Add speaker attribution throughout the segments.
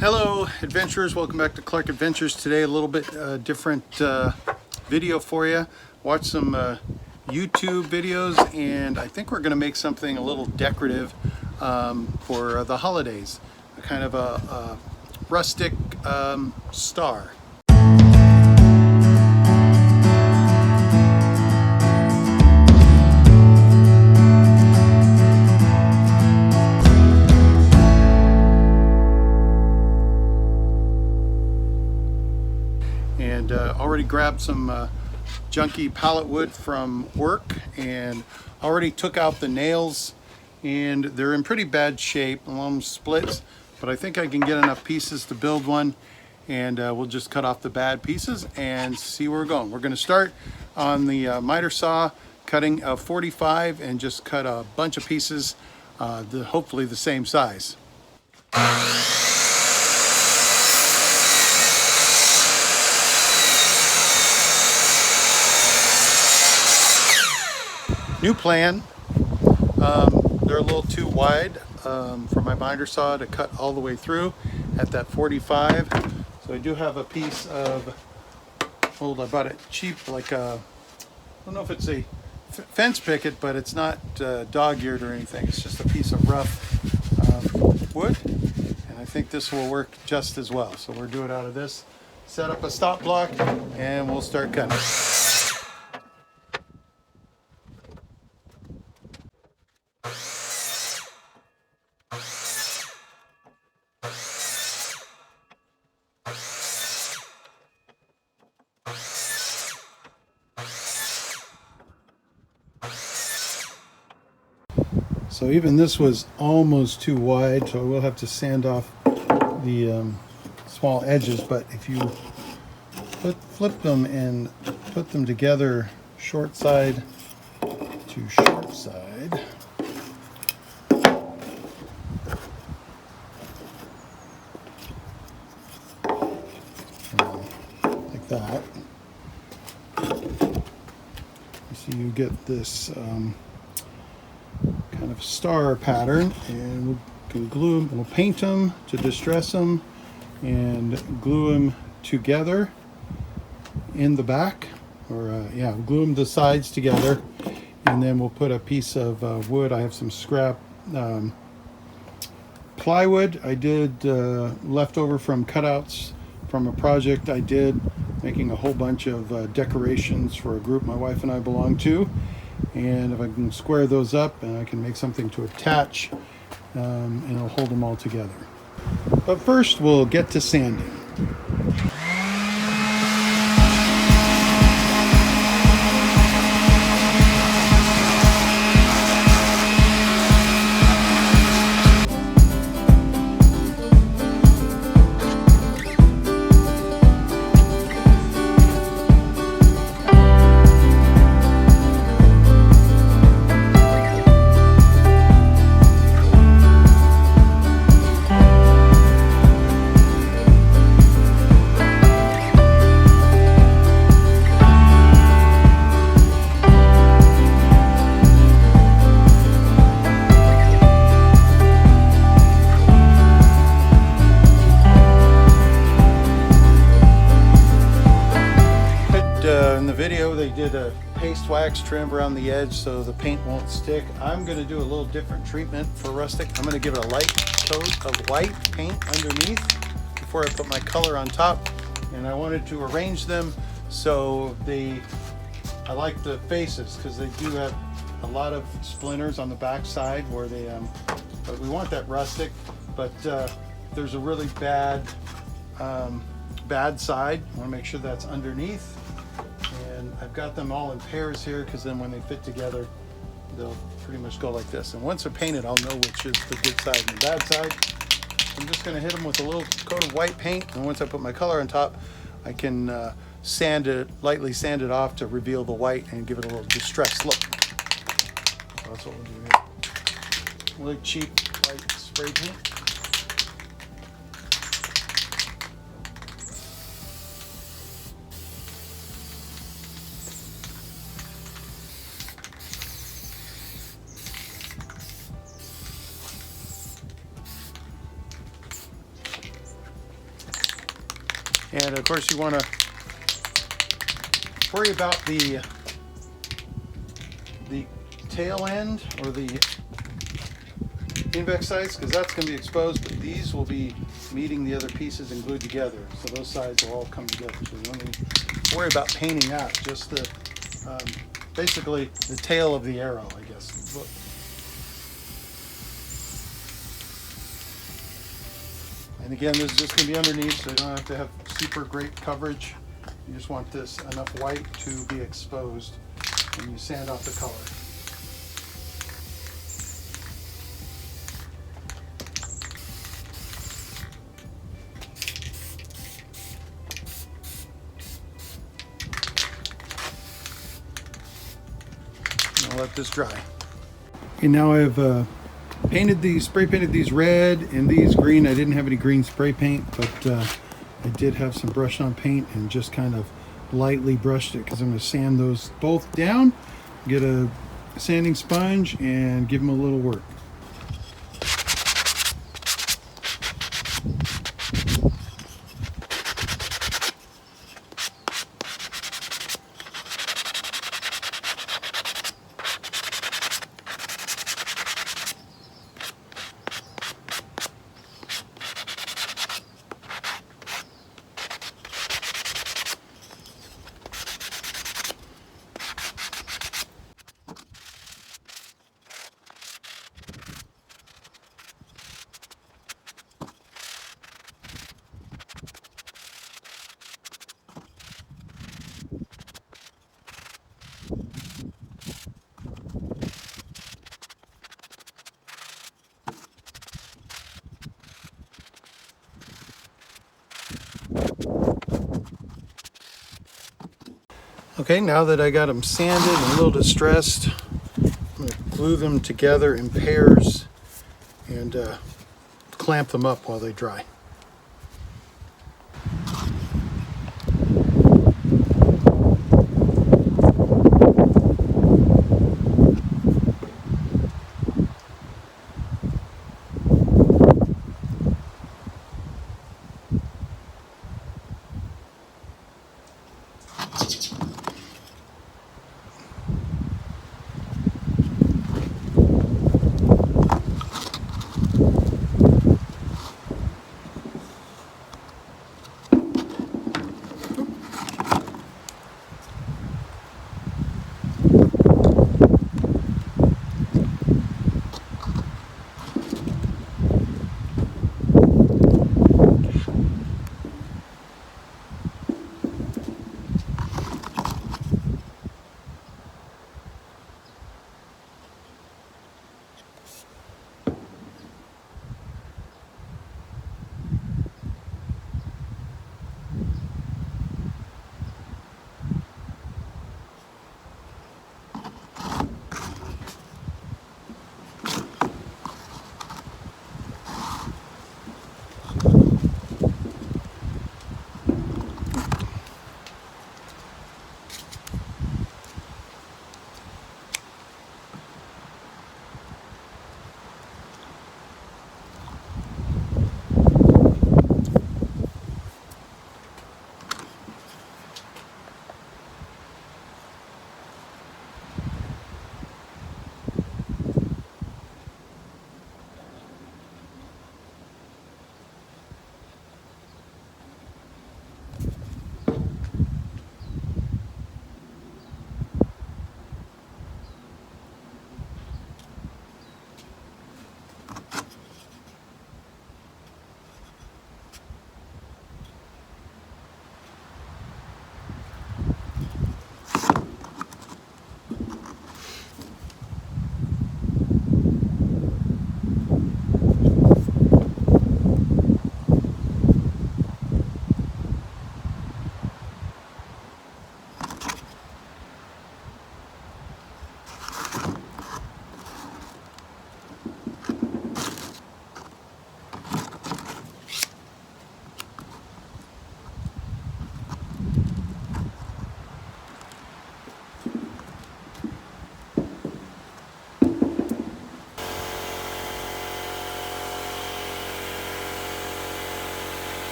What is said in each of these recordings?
Speaker 1: Hello adventurers, welcome back to Clark Adventures. Today a little bit different video for you. Watch some YouTube videos, and I think we're going to make something a little decorative for the holidays. A kind of a rustic star. And already grabbed some junky pallet wood from work, and already took out the nails, and they're in pretty bad shape, along splits, but I think I can get enough pieces to build one, and we'll just cut off the bad pieces and see where we're going. We're going to start on the miter saw, cutting a 45, and just cut a bunch of pieces, hopefully the same size. New plan, they're a little too wide for my miter saw to cut all the way through at that 45. So I do have a piece of, I bought it cheap, like a, I don't know if it's a fence picket, but it's not dog-eared or anything. It's just a piece of rough wood, and I think this will work just as well. So we'll do it out of this. Set up a stop block, and we'll start cutting. So even this was almost too wide, so I will have to sand off the small edges. But if you flip them and put them together, short side to short side, like that, you see you get this kind of star pattern, and we can glue them. We'll paint them to distress them and glue them together in the back, or glue them the sides together, and then we'll put a piece of wood. I have some scrap plywood I did leftover from cutouts from a project I did, making a whole bunch of decorations for a group my wife and I belong to. And if I can square those up, and I can make something to attach, and it'll hold them all together. But first we'll get to sanding. In the video they did a paste wax trim around the edge so the paint won't stick. I'm going to do a little different treatment for rustic. I'm going to give it a light coat of white paint underneath before I put my color on top, and I wanted to arrange them so I like the faces, because they do have a lot of splinters on the back side where they but we want that rustic, but there's a really bad side. I want to make sure that's underneath. And I've got them all in pairs here, because then when they fit together, they'll pretty much go like this. And once they're painted, I'll know which is the good side and the bad side. I'm just going to hit them with a little coat of white paint, and once I put my color on top, I can lightly sand it off to reveal the white and give it a little distressed look. So that's what we'll do here. Really cheap white spray paint. And of course you want to worry about the tail end or the invex sides, because that's going to be exposed, but these will be meeting the other pieces and glued together, so those sides will all come together. So you don't need to worry about painting that, just the basically the tail of the arrow, I guess. And again, this is just going to be underneath, so you don't have to have super great coverage. You just want this enough white to be exposed when you sand off the color. I'll let this dry. Okay, now I've painted these, spray painted these red and these green. I didn't have any green spray paint, but I did have some brush on paint and just kind of lightly brushed it because I'm going to sand those both down, get a sanding sponge and give them a little work. Okay, now that I got them sanded and a little distressed, I'm going to glue them together in pairs and clamp them up while they dry.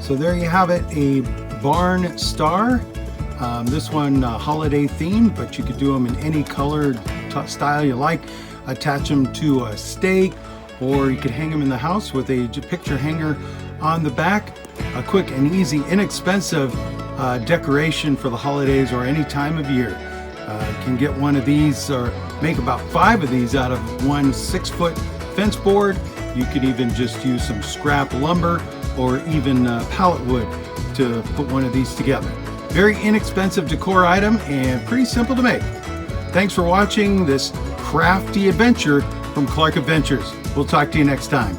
Speaker 1: So there you have it, a barn star. This one holiday themed, but you could do them in any color style you like. Attach them to a stake, or you could hang them in the house with a picture hanger on the back. A quick and easy, inexpensive decoration for the holidays or any time of year. You can get one of these or make about 5 of these out of one 6-foot fence board. You could even just use some scrap lumber or even pallet wood to put one of these together. Very inexpensive decor item and pretty simple to make. Thanks for watching this crafty adventure from Clark Adventures. We'll talk to you next time.